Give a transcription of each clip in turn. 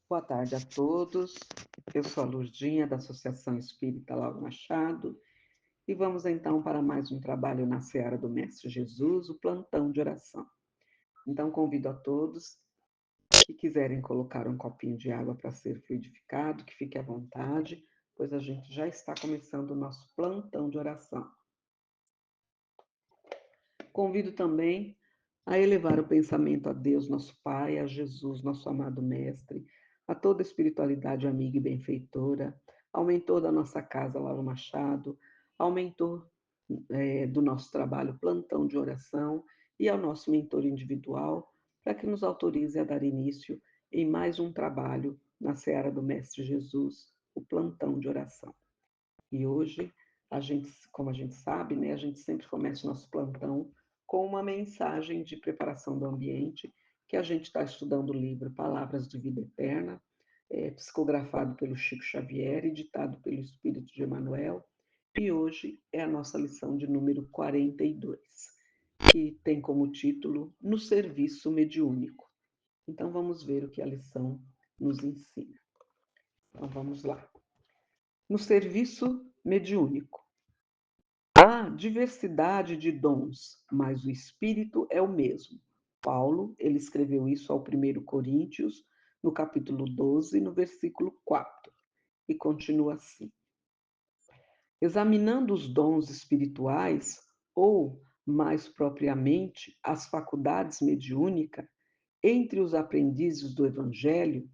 Boa tarde a todos. Eu sou a Lurdinha, da Associação Espírita Lauro Machado, e vamos então para mais um trabalho na Seara do Mestre Jesus, o plantão de oração. Então, convido a todos que quiserem colocar um copinho de água para ser fluidificado, que fique à vontade, pois a gente já está começando o nosso plantão de oração. Convido também a elevar o pensamento a Deus, nosso Pai, a Jesus, nosso amado Mestre, a toda a espiritualidade amiga e benfeitora, ao mentor da nossa casa, Lauro Machado, ao mentor do nosso trabalho Plantão de Oração e ao nosso mentor individual, para que nos autorize a dar início em mais um trabalho na Seara do Mestre Jesus, o Plantão de Oração. E hoje, como a gente sabe, né, a gente sempre começa o nosso plantão com uma mensagem de preparação do ambiente, que a gente está estudando o livro Palavras de Vida Eterna, psicografado pelo Chico Xavier e ditado pelo Espírito de Emmanuel. E hoje é a nossa lição de número 42, que tem como título No Serviço Mediúnico. Então vamos ver o que a lição nos ensina. Então vamos lá. No serviço mediúnico. Há diversidade de dons, mas o Espírito é o mesmo. Paulo, ele escreveu isso ao 1 Coríntios, no capítulo 12, no versículo 4, e continua assim: examinando os dons espirituais, ou, mais propriamente, as faculdades mediúnicas, entre os aprendizes do Evangelho,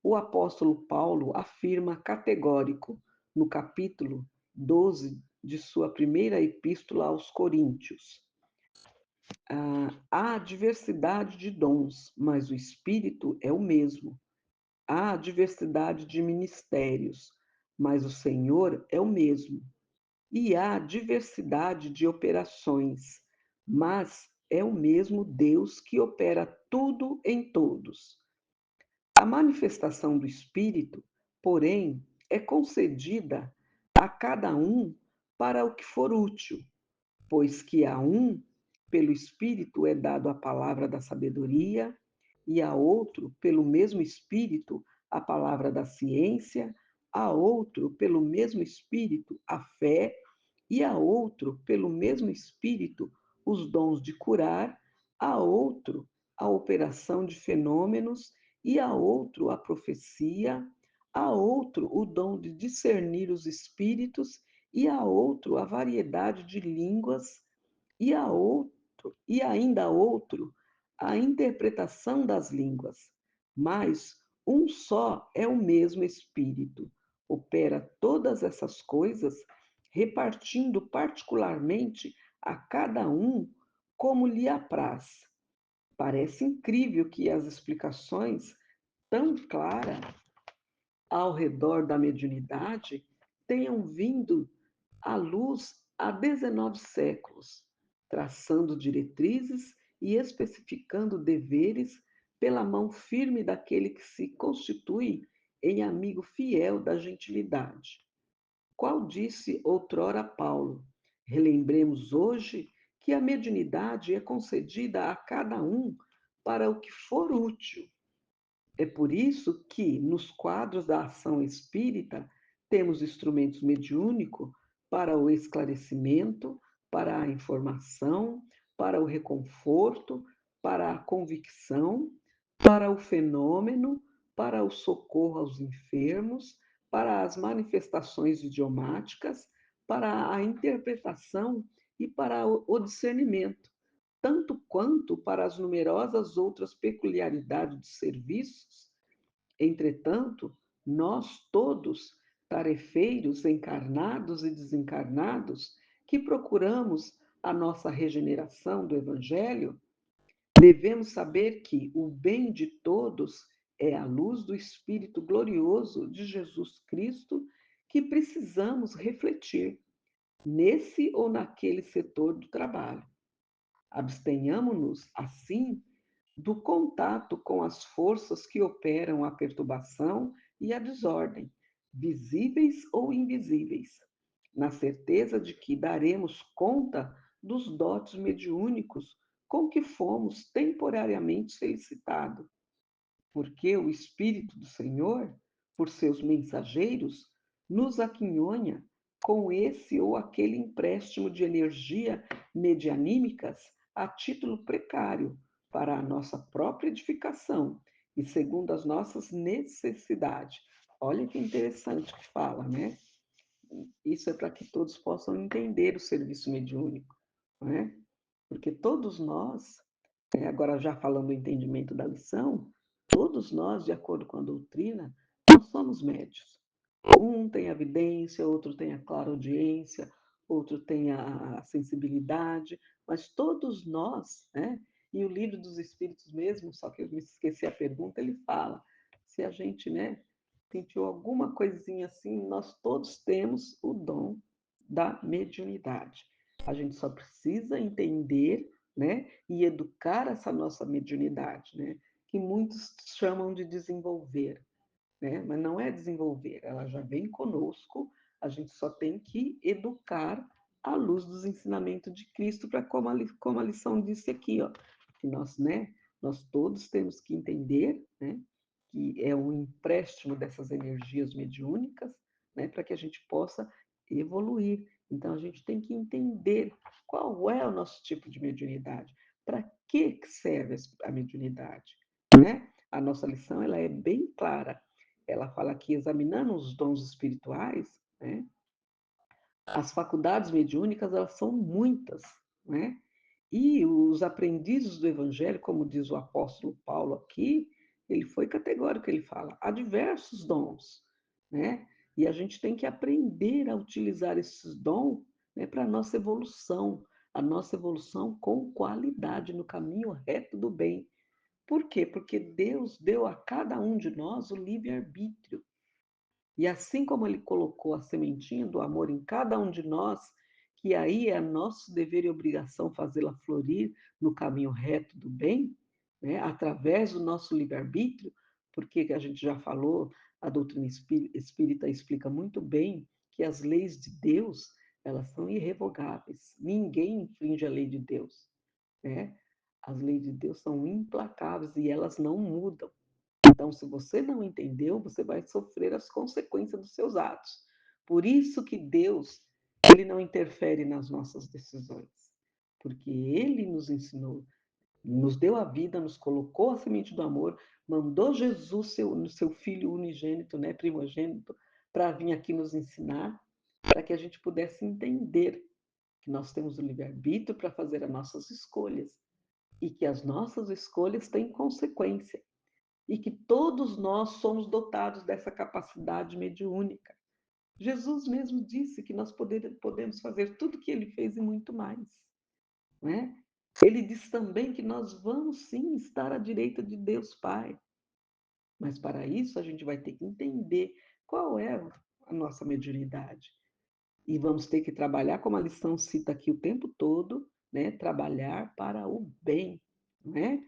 o apóstolo Paulo afirma categórico, no capítulo 12 de sua primeira epístola aos Coríntios: há diversidade de dons, mas o Espírito é o mesmo. Há diversidade de ministérios, mas o Senhor é o mesmo. E há diversidade de operações, mas é o mesmo Deus que opera tudo em todos. A manifestação do Espírito, porém, é concedida a cada um para o que for útil, pois que a um, pelo Espírito, é dado a palavra da sabedoria, e a outro, pelo mesmo Espírito, a palavra da ciência, a outro, pelo mesmo Espírito, a fé, e a outro, pelo mesmo Espírito, os dons de curar, a outro, a operação de fenômenos, e a outro, a profecia, a outro, o dom de discernir os espíritos, e a outro, a variedade de línguas, e a outro, e ainda a outro, a interpretação das línguas. Mas um só é o mesmo Espírito, opera todas essas coisas, repartindo particularmente a cada um como lhe apraz. Parece incrível que as explicações tão claras ao redor da mediunidade tenham vindo à luz há 19 séculos, traçando diretrizes e especificando deveres pela mão firme daquele que se constitui em amigo fiel da gentilidade. Qual disse outrora Paulo: relembremos hoje que a mediunidade é concedida a cada um para o que for útil. É por isso que, nos quadros da ação espírita, temos instrumentos mediúnicos para o esclarecimento, para a informação, para o reconforto, para a convicção, para o fenômeno, para o socorro aos enfermos, para as manifestações idiomáticas, para a interpretação e para o discernimento, tanto quanto para as numerosas outras peculiaridades de serviços. Entretanto, nós todos, tarefeiros encarnados e desencarnados, que procuramos a nossa regeneração do Evangelho, devemos saber que o bem de todos é a luz do Espírito glorioso de Jesus Cristo que precisamos refletir nesse ou naquele setor do trabalho. Abstenhamos-nos, assim, do contato com as forças que operam a perturbação e a desordem, visíveis ou invisíveis, na certeza de que daremos conta dos dotes mediúnicos com que fomos temporariamente felicitados. porque o Espírito do Senhor, por seus mensageiros, nos aquinhonha com esse ou aquele empréstimo de energia medianímicas a título precário para a nossa própria edificação e segundo as nossas necessidades. Olha que interessante que fala, né? Isso é para que todos possam entender o serviço mediúnico, né? Porque todos nós, agora já falando do entendimento da lição, todos nós, de acordo com a doutrina, nós somos médios. Um tem a vidência, outro tem a clareaudiência, outro tem a sensibilidade, mas todos nós, né? E o livro dos Espíritos mesmo, só que eu me esqueci a pergunta, ele fala, se a gente, né, sentiu alguma coisinha assim, nós todos temos o dom da mediunidade. A gente só precisa entender, né, e educar essa nossa mediunidade, né, que muitos chamam de desenvolver, né? Mas não é desenvolver, ela já vem conosco, a gente só tem que educar à luz dos ensinamentos de Cristo, para como a lição disse aqui, ó, que nós, né, nós todos temos que entender, né, que é um empréstimo dessas energias mediúnicas, né, para que a gente possa evoluir. Então a gente tem que entender qual é o nosso tipo de mediunidade, para que serve a mediunidade, né? A nossa lição ela é bem clara. Ela fala que examinando os dons espirituais, né, as faculdades mediúnicas elas são muitas, né? E os aprendizes do Evangelho, como diz o apóstolo Paulo aqui, ele foi categórico, ele fala, há diversos dons, né? E a gente tem que aprender a utilizar esses dons, né, para a nossa evolução com qualidade, no caminho reto do bem. Por quê? Porque Deus deu a cada um de nós o livre-arbítrio. E assim como ele colocou a sementinha do amor em cada um de nós, que aí é nosso dever e obrigação fazê-la florir no caminho reto do bem, né, através do nosso livre-arbítrio, porque a gente já falou, a doutrina espírita explica muito bem que as leis de Deus, elas são irrevogáveis. Ninguém infringe a lei de Deus, né? As leis de Deus são implacáveis e elas não mudam. Então, se você não entendeu, você vai sofrer as consequências dos seus atos. Por isso que Deus, ele não interfere nas nossas decisões, porque ele nos ensinou, nos deu a vida, nos colocou a semente do amor, mandou Jesus, seu filho unigênito, né, primogênito, para vir aqui nos ensinar, para que a gente pudesse entender que nós temos o livre-arbítrio para fazer as nossas escolhas e que as nossas escolhas têm consequência e que todos nós somos dotados dessa capacidade mediúnica. Jesus mesmo disse que nós podemos fazer tudo o que ele fez e muito mais, né? Ele diz também que nós vamos sim estar à direita de Deus Pai, mas para isso a gente vai ter que entender qual é a nossa mediunidade. E vamos ter que trabalhar, como a lição cita aqui o tempo todo, né? Trabalhar para o bem, né?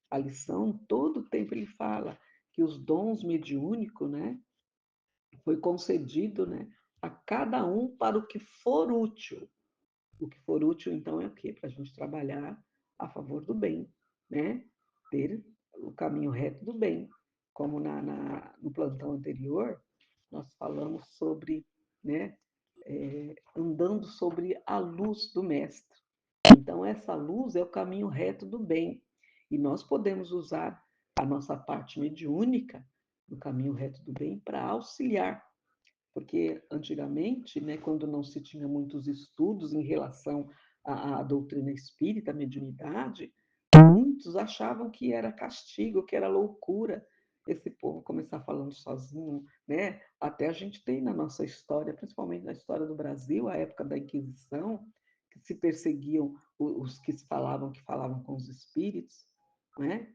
A lição, todo o tempo ele fala que os dons mediúnicos, né, foi concedido, né, a cada um para o que for útil. O que for útil, então, é o quê? Para a gente trabalhar a favor do bem, né? Ter o caminho reto do bem. Como no plantão anterior, nós falamos sobre, né, andando sobre a luz do Mestre. Então, essa luz é o caminho reto do bem. E nós podemos usar a nossa parte mediúnica no caminho reto do bem para auxiliar. Porque antigamente, né, quando não se tinha muitos estudos em relação à doutrina espírita, à mediunidade, muitos achavam que era castigo, que era loucura esse povo começar falando sozinho, né? Até a gente tem na nossa história, principalmente na história do Brasil, a época da Inquisição, que se perseguiam os que falavam com os espíritos, né?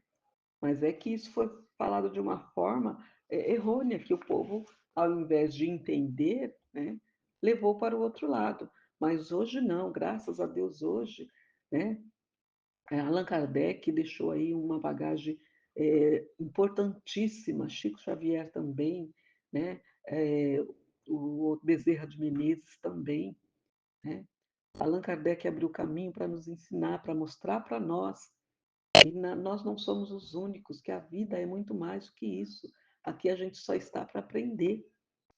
Mas é que isso foi falado de uma forma errônea, que o povo, ao invés de entender, né, levou para o outro lado. Mas hoje não, graças a Deus hoje, né, Allan Kardec deixou aí uma bagagem importantíssima, Chico Xavier também, né, o Bezerra de Menezes também, né? Allan Kardec abriu caminho para nos ensinar, para mostrar para nós E nós não somos os únicos, que a vida é muito mais do que isso. Aqui a gente só está para aprender,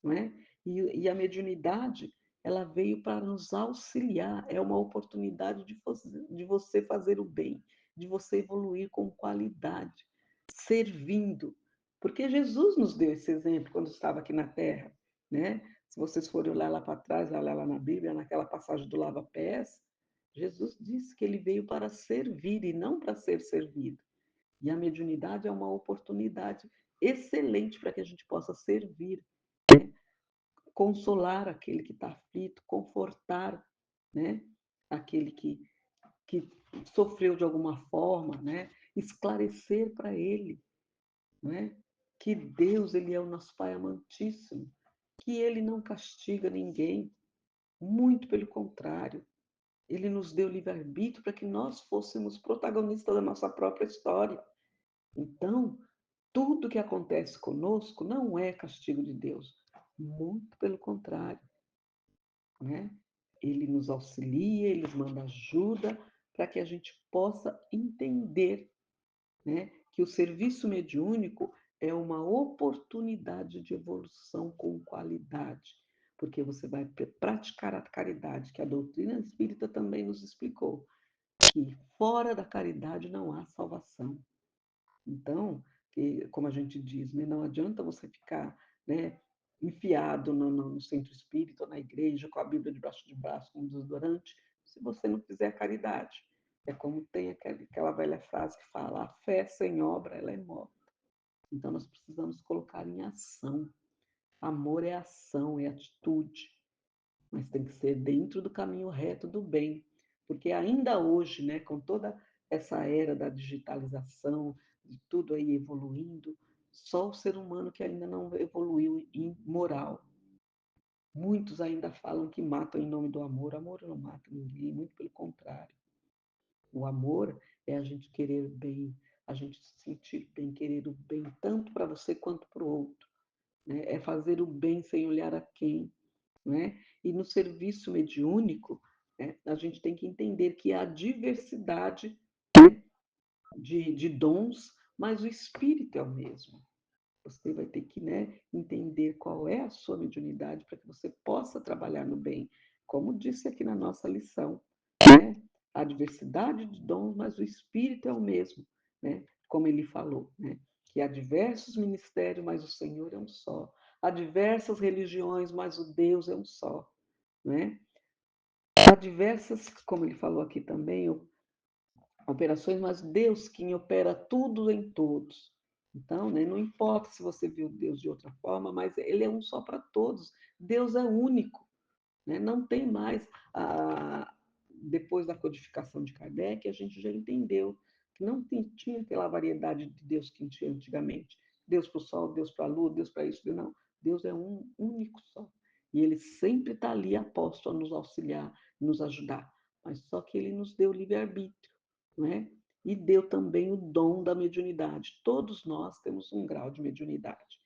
não é? E a mediunidade, ela veio para nos auxiliar, é uma oportunidade de você fazer o bem, de você evoluir com qualidade, servindo. Porque Jesus nos deu esse exemplo quando estava aqui na Terra, né? Se vocês forem olhar lá para trás, olhar lá na Bíblia, naquela passagem do lava-pés, Jesus disse que ele veio para servir e não para ser servido. E a mediunidade é uma oportunidade excelente para que a gente possa servir, né? Consolar aquele que está aflito, confortar, né? Aquele que sofreu de alguma forma, né? Esclarecer para ele, né? Que Deus, ele é o nosso Pai amantíssimo, que ele não castiga ninguém, muito pelo contrário, ele nos deu livre-arbítrio para que nós fôssemos protagonistas da nossa própria história. Então, tudo que acontece conosco não é castigo de Deus, muito pelo contrário, né? Ele nos auxilia, ele nos manda ajuda para que a gente possa entender, né, que o serviço mediúnico é uma oportunidade de evolução com qualidade, porque você vai praticar a caridade, que a doutrina espírita também nos explicou, que fora da caridade não há salvação. Então, como a gente diz, né, não adianta você ficar, né, enfiado no centro espírita, na igreja, com a Bíblia debaixo de braço, como desodorante, se você não fizer a caridade. É como tem aquela velha frase que fala: a fé sem obra, ela é morta. Então, nós precisamos colocar em ação. Amor é ação, é atitude, mas tem que ser dentro do caminho reto do bem, porque ainda hoje, né, com toda essa era da digitalização, de tudo aí evoluindo, só o ser humano que ainda não evoluiu em moral. Muitos ainda falam que matam em nome do amor. O amor não mata ninguém, muito pelo contrário. O amor é a gente querer bem, a gente se sentir bem, querer o bem tanto para você quanto para o outro, né? É fazer o bem sem olhar a quem, né? E no serviço mediúnico, né, a gente tem que entender que há diversidade, né, de dons, mas o espírito é o mesmo. Você vai ter que, né, entender qual é a sua mediunidade para que você possa trabalhar no bem. Como disse aqui na nossa lição, né? A diversidade de dons, mas o espírito é o mesmo, né? Como ele falou, né? Que há diversos ministérios, mas o Senhor é um só. Há diversas religiões, mas o Deus é um só, né? Há diversas, como ele falou aqui também, operações, mas Deus quem opera tudo em todos. Então, né, não importa se você viu Deus de outra forma, mas Ele é um só para todos. Deus é único, né? Não tem mais, depois da codificação de Kardec, a gente já entendeu que não tinha aquela variedade de Deus que tinha antigamente. Deus para o sol, Deus para a lua, Deus para isso, não. Deus é um único só. E Ele sempre está ali aposto a nos auxiliar, nos ajudar. Mas só que Ele nos deu livre-arbítrio, não é? E deu também o dom da mediunidade. Todos nós temos um grau de mediunidade.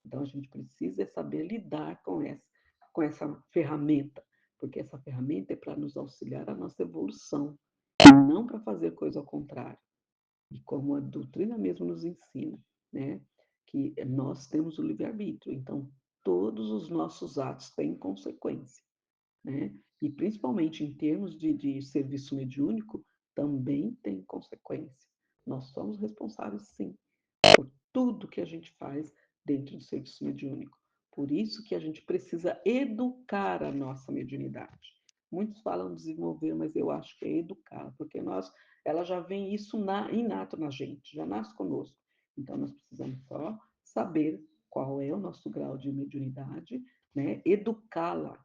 Então a gente precisa saber lidar com essa ferramenta, porque essa ferramenta é para nos auxiliar a nossa evolução, não para fazer coisa ao contrário. E como a doutrina mesmo nos ensina, né, que nós temos o livre-arbítrio, então todos os nossos atos têm consequência, né? E principalmente em termos de serviço mediúnico, também tem consequência. Nós somos responsáveis, sim, por tudo que a gente faz dentro do serviço mediúnico. Por isso que a gente precisa educar a nossa mediunidade. Muitos falam desenvolver, mas eu acho que é educar, porque ela já vem isso inato na gente, já nasce conosco. Então nós precisamos só saber qual é o nosso grau de mediunidade, né? Educá-la,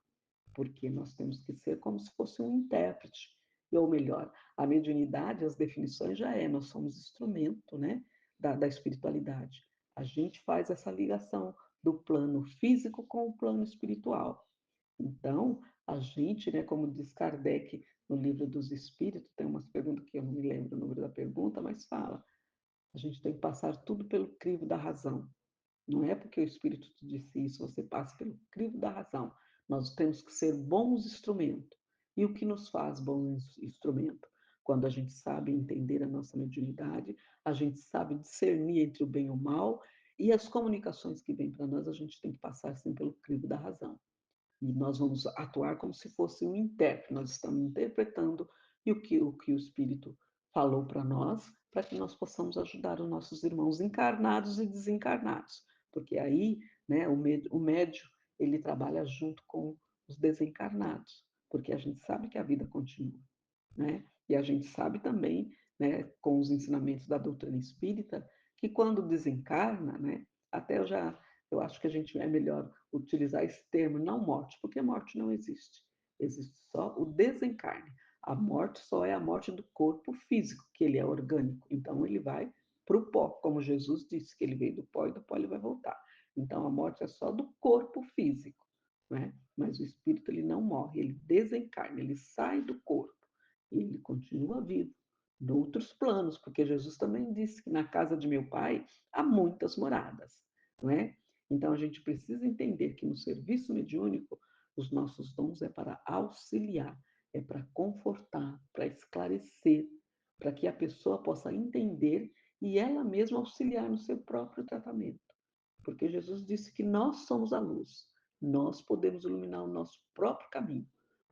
porque nós temos que ser como se fosse um intérprete. Ou melhor, a mediunidade, as definições já nós somos instrumento, né, da espiritualidade. A gente faz essa ligação do plano físico com o plano espiritual. Então, a gente, né, como diz Kardec no livro dos Espíritos, tem umas perguntas que eu não me lembro o número da pergunta, mas fala, a gente tem que passar tudo pelo crivo da razão. Não é porque o Espírito te disse isso, você passa pelo crivo da razão. Nós temos que ser bons instrumentos. E o que nos faz bons instrumentos? Quando a gente sabe entender a nossa mediunidade, a gente sabe discernir entre o bem e o mal, e as comunicações que vêm para nós, a gente tem que passar assim pelo crivo da razão. E nós vamos atuar como se fosse um intérprete, nós estamos interpretando e o Espírito falou para nós, para que nós possamos ajudar os nossos irmãos encarnados e desencarnados. Porque aí, né, o médio, ele trabalha junto com os desencarnados, porque a gente sabe que a vida continua, né? E a gente sabe também, né, com os ensinamentos da doutrina espírita, que quando desencarna, né, até eu acho que a gente é melhor utilizar esse termo, não morte, porque morte não existe. Existe só o desencarne. A morte só é a morte do corpo físico, que ele é orgânico. Então ele vai para o pó, como Jesus disse, que ele veio do pó e do pó ele vai voltar. Então a morte é só do corpo físico, né? Mas o espírito ele não morre, ele desencarna, ele sai do corpo e ele continua vivo em outros planos, porque Jesus também disse que na casa de meu pai há muitas moradas, não é? Então a gente precisa entender que no serviço mediúnico os nossos dons é para auxiliar, é para confortar, para esclarecer, para que a pessoa possa entender e ela mesma auxiliar no seu próprio tratamento. Porque Jesus disse que nós somos a luz, nós podemos iluminar o nosso próprio caminho.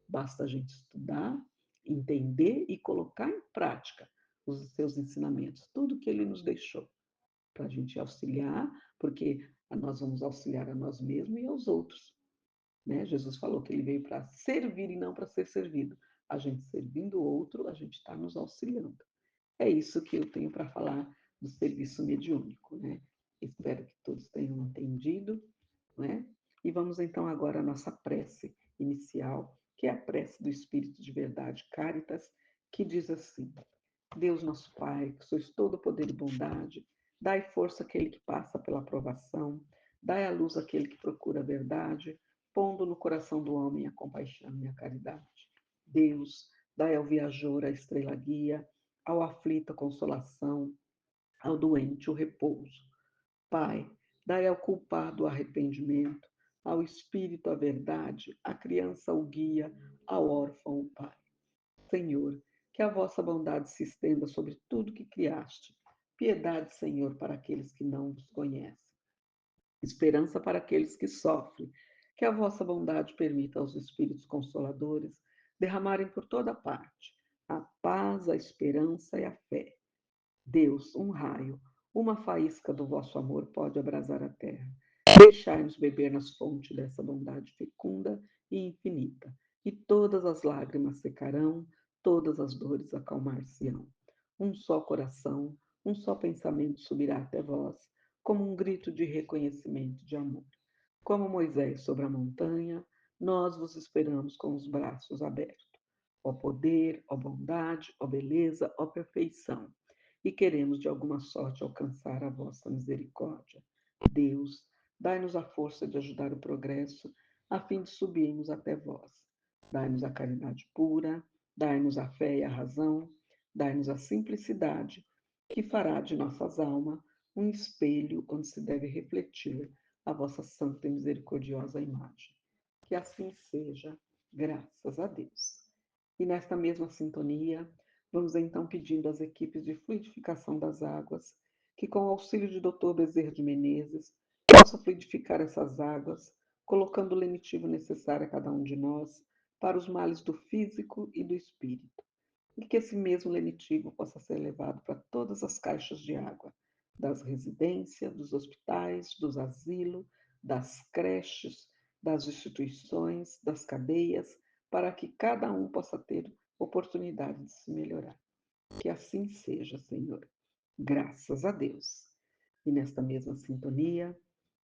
Basta a gente estudar, entender e colocar em prática os seus ensinamentos, tudo que ele nos deixou, para a gente auxiliar, porque nós vamos auxiliar a nós mesmos e aos outros. Né? Jesus falou que ele veio para servir e não para ser servido. A gente servindo o outro, a gente está nos auxiliando. É isso que eu tenho para falar do serviço mediúnico. Né? Espero que todos tenham entendido. Né? E vamos então agora à nossa prece inicial, que é a prece do Espírito de Verdade, Caritas, que diz assim: Deus nosso Pai, que sois todo poder e bondade, dai força àquele que passa pela provação, dai à luz àquele que procura a verdade, pondo no coração do homem a compaixão e a caridade. Deus, dai ao viajor a estrela guia, ao aflito a consolação, ao doente o repouso. Pai, dai ao culpado o arrependimento, ao espírito a verdade, à criança o guia, ao órfão o pai. Senhor, que a vossa bondade se estenda sobre tudo que criaste. Piedade, Senhor, para aqueles que não vos conhecem. Esperança para aqueles que sofrem. Que a vossa bondade permita aos espíritos consoladores derramarem por toda parte a paz, a esperança e a fé. Deus, um raio, uma faísca do vosso amor pode abrasar a terra. Deixai-nos beber nas fontes dessa bondade fecunda e infinita, e todas as lágrimas secarão, todas as dores acalmar-se-ão. Um só coração, um só pensamento subirá até vós, como um grito de reconhecimento de amor. Como Moisés sobre a montanha, nós vos esperamos com os braços abertos. Ó poder, ó bondade, ó beleza, ó perfeição. E queremos de alguma sorte alcançar a vossa misericórdia. Deus, dai-nos a força de ajudar o progresso, a fim de subirmos até vós. Dai-nos a caridade pura, dai-nos a fé e a razão, dai-nos a simplicidade, que fará de nossas almas um espelho onde se deve refletir a vossa santa e misericordiosa imagem. Que assim seja, graças a Deus. E nesta mesma sintonia, vamos então pedindo às equipes de fluidificação das águas que, com o auxílio de Dr. Bezerra de Menezes, possa fluidificar essas águas, colocando o lenitivo necessário a cada um de nós para os males do físico e do espírito, e que esse mesmo lenitivo possa ser levado para todas as caixas de água, das residências, dos hospitais, dos asilos, das creches, das instituições, das cadeias, para que cada um possa ter oportunidade de se melhorar. Que assim seja, Senhor. Graças a Deus. E nesta mesma sintonia,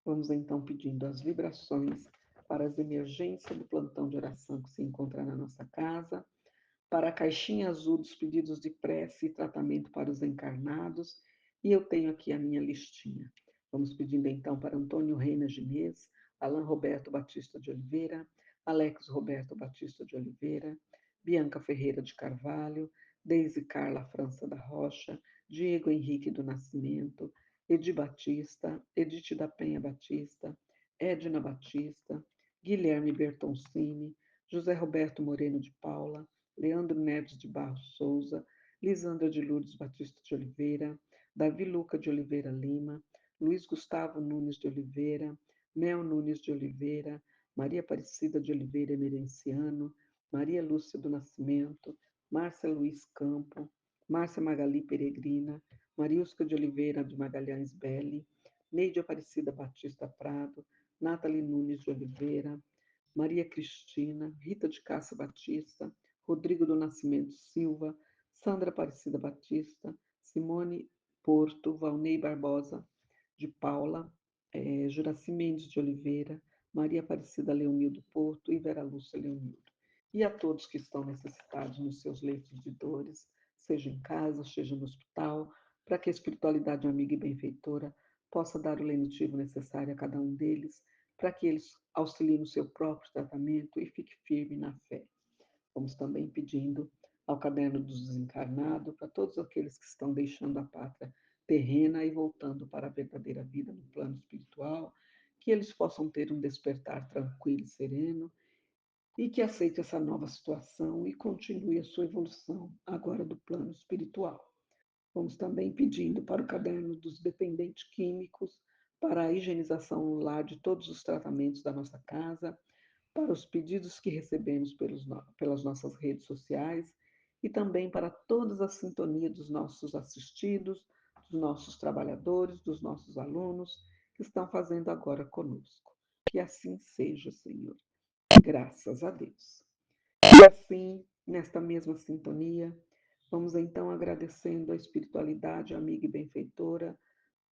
vamos então pedindo as vibrações para as emergências do plantão de oração que se encontra na nossa casa, para a caixinha azul dos pedidos de prece e tratamento para os encarnados, e eu tenho aqui a minha listinha. Vamos pedindo então para Antônio Reina Ginês, Alain Roberto Batista de Oliveira, Alex Roberto Batista de Oliveira, Bianca Ferreira de Carvalho, Deise Carla França da Rocha, Diego Henrique do Nascimento, Edi Batista, Edith da Penha Batista, Edna Batista, Guilherme Bertoncini, José Roberto Moreno de Paula, Leandro Neves de Barros Souza, Lisandra de Lourdes Batista de Oliveira, Davi Luca de Oliveira Lima, Luiz Gustavo Nunes de Oliveira, Mel Nunes de Oliveira, Maria Aparecida de Oliveira Emerenciano, Maria Lúcia do Nascimento, Márcia Luiz Campo, Márcia Magali Peregrina, Mariusca de Oliveira de Magalhães Belli, Neide Aparecida Batista Prado, Nathalie Nunes de Oliveira, Maria Cristina, Rita de Cássia Batista, Rodrigo do Nascimento Silva, Sandra Aparecida Batista, Simone Porto, Valnei Barbosa de Paula, Juraci Mendes de Oliveira, Maria Aparecida Leonildo Porto e Vera Lúcia Leonildo. E a todos que estão necessitados nos seus leitos de dores, seja em casa, seja no hospital, para que a espiritualidade amiga e benfeitora possa dar o lenitivo necessário a cada um deles, para que eles auxiliem no seu próprio tratamento e fique firme na fé. Vamos também pedindo ao caderno dos desencarnados para todos aqueles que estão deixando a pátria terrena e voltando para a verdadeira vida no plano espiritual, que eles possam ter um despertar tranquilo e sereno e que aceite essa nova situação e continue a sua evolução agora do plano espiritual. Vamos também pedindo para o caderno dos dependentes químicos, para a higienização no lar de todos os tratamentos da nossa casa, para os pedidos que recebemos pelas nossas redes sociais e também para todas as sintonias dos nossos assistidos, dos nossos trabalhadores, dos nossos alunos que estão fazendo agora conosco. Que assim seja, Senhor. Graças a Deus. E assim, nesta mesma sintonia, vamos então agradecendo a espiritualidade amiga e benfeitora,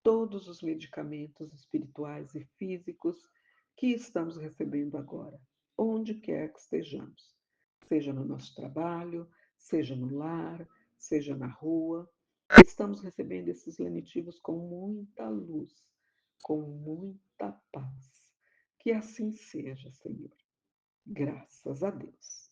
todos os medicamentos espirituais e físicos que estamos recebendo agora, onde quer que estejamos, seja no nosso trabalho, seja no lar, seja na rua, estamos recebendo esses lenitivos com muita luz, com muita paz. Que assim seja, Senhor. Graças a Deus.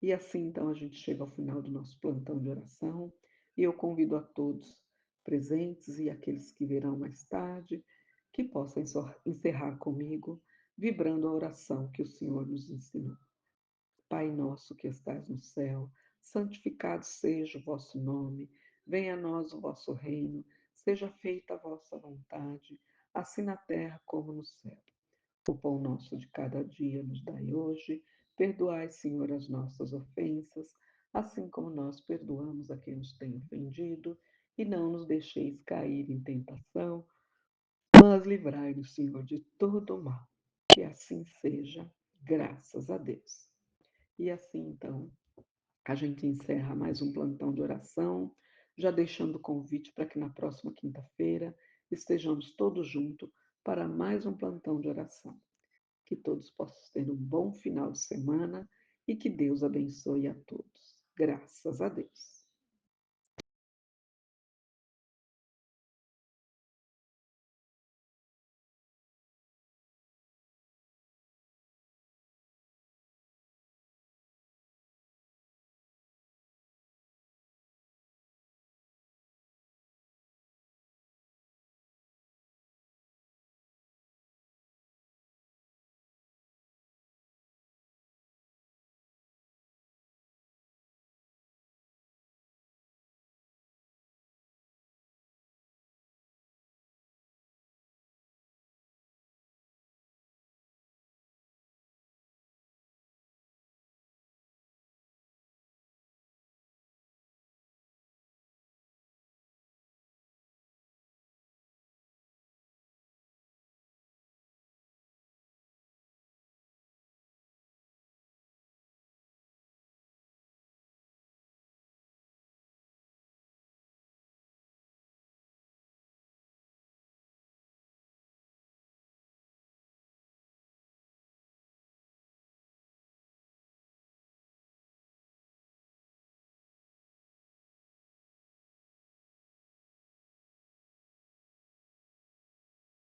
E assim, então, a gente chega ao final do nosso plantão de oração e eu convido a todos presentes e aqueles que virão mais tarde que possam encerrar comigo, vibrando a oração que o Senhor nos ensinou. Pai nosso que estás no céu, santificado seja o vosso nome, venha a nós o vosso reino, seja feita a vossa vontade, assim na terra como no céu. O pão nosso de cada dia nos dai hoje. Perdoai, Senhor, as nossas ofensas, assim como nós perdoamos a quem nos tem ofendido. E não nos deixeis cair em tentação, mas livrai-nos, Senhor, de todo o mal. Que assim seja, graças a Deus. E assim, então, a gente encerra mais um plantão de oração, já deixando o convite para que na próxima quinta-feira estejamos todos juntos para mais um plantão de oração. Que todos possam ter um bom final de semana e que Deus abençoe a todos. Graças a Deus.